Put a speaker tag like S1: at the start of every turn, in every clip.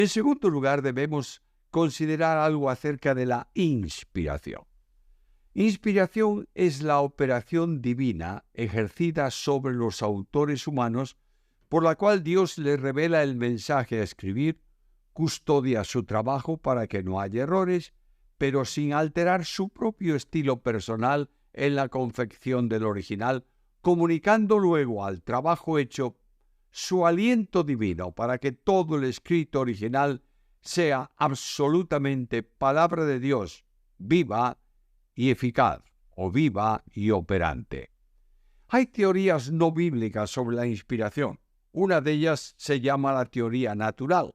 S1: En segundo lugar, debemos considerar algo acerca de la inspiración. Inspiración es la operación divina ejercida sobre los autores humanos por la cual Dios les revela el mensaje a escribir, custodia su trabajo para que no haya errores, pero sin alterar su propio estilo personal en la confección del original, comunicando luego al trabajo hecho su aliento divino para que todo el escrito original sea absolutamente palabra de Dios, viva y eficaz, o viva y operante. Hay teorías no bíblicas sobre la inspiración. Una de ellas se llama la teoría natural,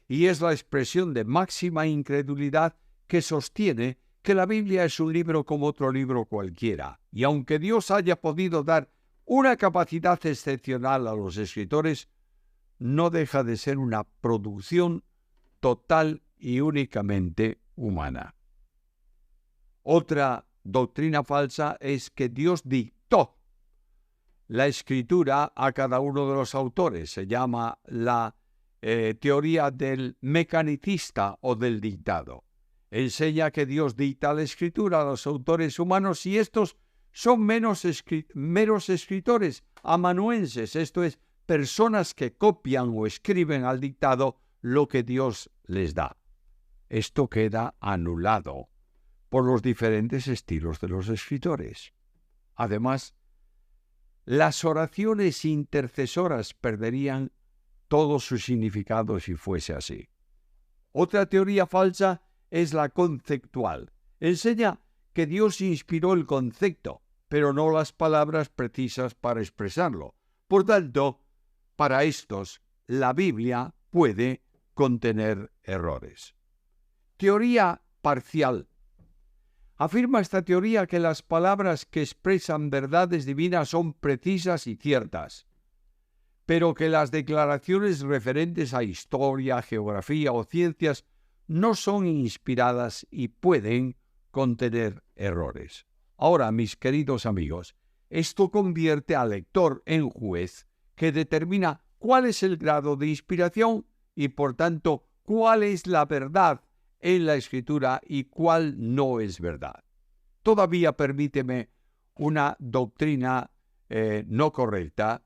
S1: y es la expresión de máxima incredulidad que sostiene que la Biblia es un libro como otro libro cualquiera, y aunque Dios haya podido dar una capacidad excepcional a los escritores, no deja de ser una producción total y únicamente humana. Otra doctrina falsa es que Dios dictó la escritura a cada uno de los autores. Se llama la teoría del mecanicista o del dictado. Enseña que Dios dicta la escritura a los autores humanos y estos son meros escritores amanuenses, esto es, personas que copian o escriben al dictado lo que Dios les da. Esto queda anulado por los diferentes estilos de los escritores. Además, las oraciones intercesoras perderían todo su significado si fuese así. Otra teoría falsa es la conceptual. Enseña que Dios inspiró el concepto, pero no las palabras precisas para expresarlo. Por tanto, para estos, la Biblia puede contener errores. Teoría parcial. Afirma esta teoría que las palabras que expresan verdades divinas son precisas y ciertas, pero que las declaraciones referentes a historia, geografía o ciencias no son inspiradas y pueden contener errores. Ahora, mis queridos amigos, esto convierte al lector en juez que determina cuál es el grado de inspiración y, por tanto, cuál es la verdad en la Escritura y cuál no es verdad. Todavía permíteme una doctrina no correcta,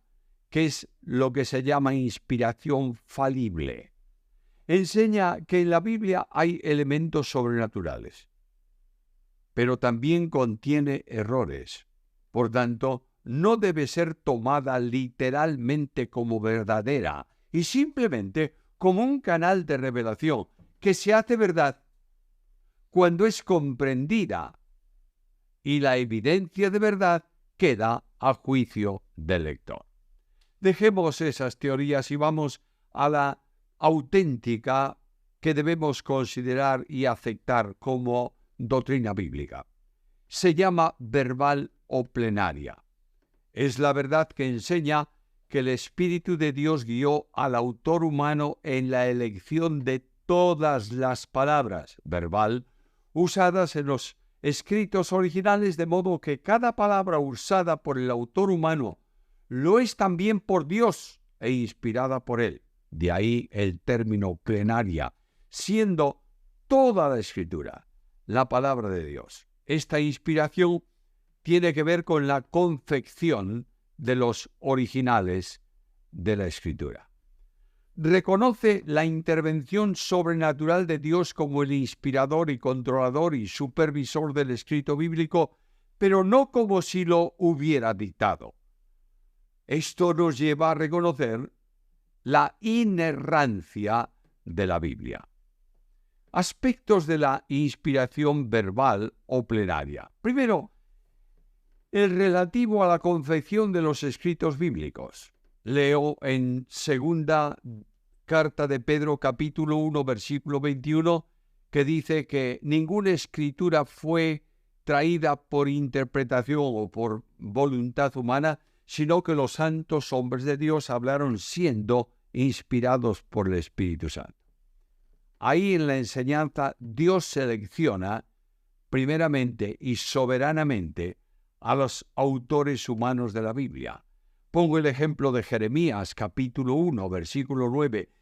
S1: que es lo que se llama inspiración falible. Enseña que en la Biblia hay elementos sobrenaturales, pero también contiene errores. Por tanto, no debe ser tomada literalmente como verdadera y simplemente como un canal de revelación que se hace verdad cuando es comprendida y la evidencia de verdad queda a juicio del lector. Dejemos esas teorías y vamos a la auténtica que debemos considerar y aceptar como doctrina bíblica. Se llama verbal o plenaria. Es la verdad que enseña que el Espíritu de Dios guió al autor humano en la elección de todas las palabras verbal usadas en los escritos originales, de modo que cada palabra usada por el autor humano lo es también por Dios e inspirada por él. De ahí el término plenaria, siendo toda la Escritura la palabra de Dios. Esta inspiración tiene que ver con la confección de los originales de la Escritura. Reconoce la intervención sobrenatural de Dios como el inspirador y controlador y supervisor del escrito bíblico, pero no como si lo hubiera dictado. Esto nos lleva a reconocer la inerrancia de la Biblia. Aspectos de la inspiración verbal o plenaria. Primero, el relativo a la confección de los escritos bíblicos. Leo en segunda carta de Pedro, capítulo 1, versículo 21, que dice que ninguna escritura fue traída por interpretación o por voluntad humana, sino que los santos hombres de Dios hablaron siendo inspirados por el Espíritu Santo. Ahí en la enseñanza Dios selecciona primeramente y soberanamente a los autores humanos de la Biblia. Pongo el ejemplo de Jeremías, capítulo 1, versículo 9.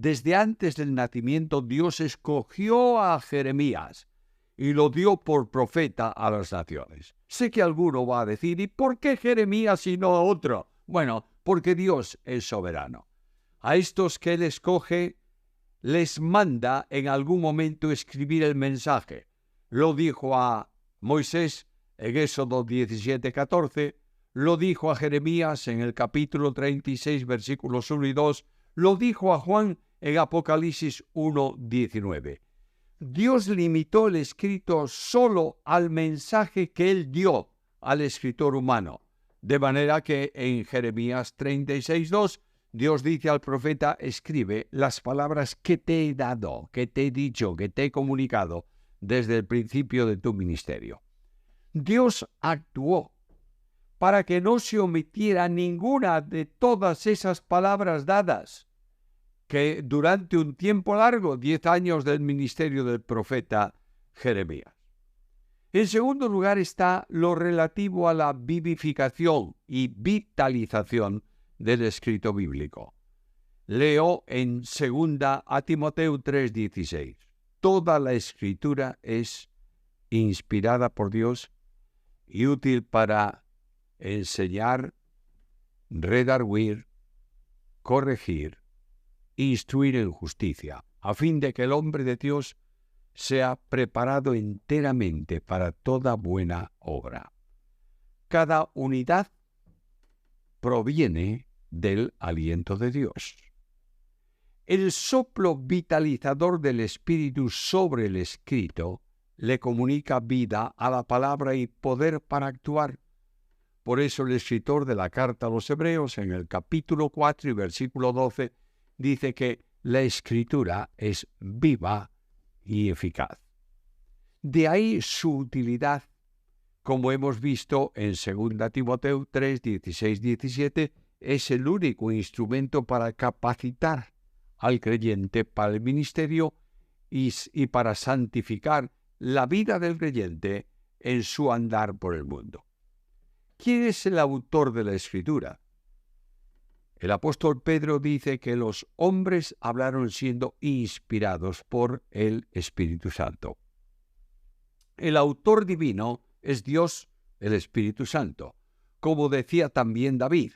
S1: desde antes del nacimiento Dios escogió a Jeremías y lo dio por profeta a las naciones. Sé que alguno va a decir, ¿y por qué Jeremías y no a otro? Bueno, porque Dios es soberano. A estos que Él escoge, les manda en algún momento escribir el mensaje. Lo dijo a Moisés en Éxodo 17:14, lo dijo a Jeremías en el capítulo 36, versículos 1 y 2, lo dijo a Juan en Apocalipsis 1:19. Dios limitó el escrito solo al mensaje que Él dio al escritor humano, de manera que en Jeremías 36:2 Dios dice al profeta, escribe las palabras que te he dado, que te he dicho, que te he comunicado desde el principio de tu ministerio. Dios actuó para que no se omitiera ninguna de todas esas palabras dadas, que durante un tiempo largo, 10 años del ministerio del profeta Jeremías. En segundo lugar está lo relativo a la vivificación y vitalización del escrito bíblico. Leo en 2 Timoteo 3:16. Toda la escritura es inspirada por Dios y útil para enseñar, redarguir, corregir, instruir en justicia, a fin de que el hombre de Dios sea preparado enteramente para toda buena obra. Cada unidad proviene del aliento de Dios. El soplo vitalizador del Espíritu sobre el escrito le comunica vida a la palabra y poder para actuar. Por eso el escritor de la carta a los Hebreos, en el capítulo 4 y versículo 12, dice que la Escritura es viva y eficaz. De ahí su utilidad, como hemos visto en 2 Timoteo 3, 16, 17, es el único instrumento para capacitar al creyente para el ministerio y para santificar la vida del creyente en su andar por el mundo. ¿Quién es el autor de la Escritura? El apóstol Pedro dice que los hombres hablaron siendo inspirados por el Espíritu Santo. El autor divino es Dios, el Espíritu Santo. Como decía también David,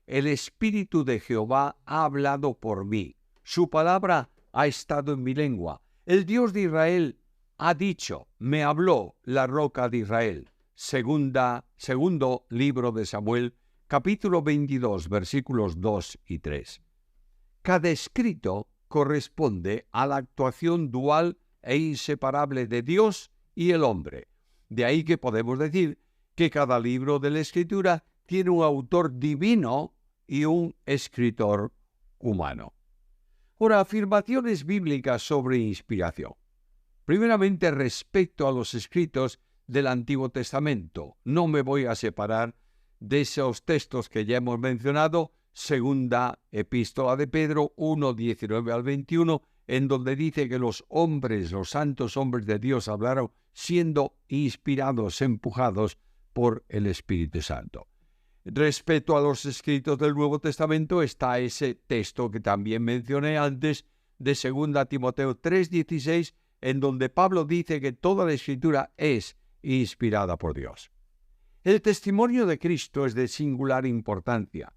S1: el Espíritu de Jehová ha hablado por mí. Su palabra ha estado en mi lengua. El Dios de Israel ha dicho, me habló la roca de Israel. Segundo libro de Samuel, capítulo 22, versículos 2 y 3. Cada escrito corresponde a la actuación dual e inseparable de Dios y el hombre. De ahí que podemos decir que cada libro de la Escritura tiene un autor divino y un escritor humano. Ahora, afirmaciones bíblicas sobre inspiración. Primeramente, respecto a los escritos del Antiguo Testamento, no me voy a separar de esos textos que ya hemos mencionado, segunda epístola de Pedro 1, 19 al 21, en donde dice que los santos hombres de Dios hablaron siendo inspirados, empujados por el Espíritu Santo. Respecto a los escritos del Nuevo Testamento está ese texto que también mencioné antes de 2 Timoteo 3:16, en donde Pablo dice que toda la Escritura es inspirada por Dios. El testimonio de Cristo es de singular importancia.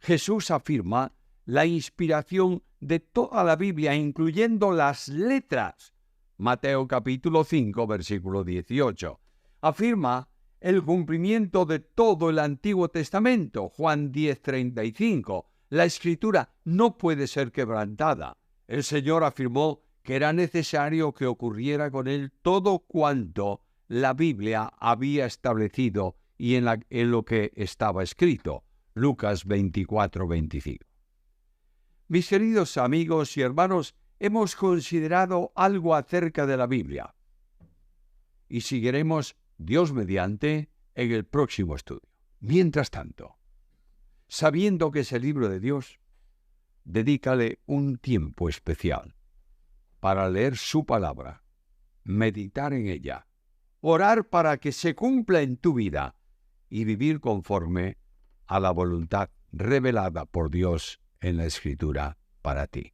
S1: Jesús afirma la inspiración de toda la Biblia, incluyendo las letras. Mateo capítulo 5, versículo 18. Afirma el cumplimiento de todo el Antiguo Testamento. Juan 10:35. La Escritura no puede ser quebrantada. El Señor afirmó que era necesario que ocurriera con él todo cuanto la Biblia había establecido y en lo que estaba escrito. Lucas 24:25. Mis queridos amigos y hermanos, hemos considerado algo acerca de la Biblia y seguiremos, Dios mediante, en el próximo estudio. Mientras tanto, sabiendo que es el libro de Dios, dedícale un tiempo especial para leer su palabra, meditar en ella, orar para que se cumpla en tu vida y vivir conforme a la voluntad revelada por Dios en la Escritura para ti.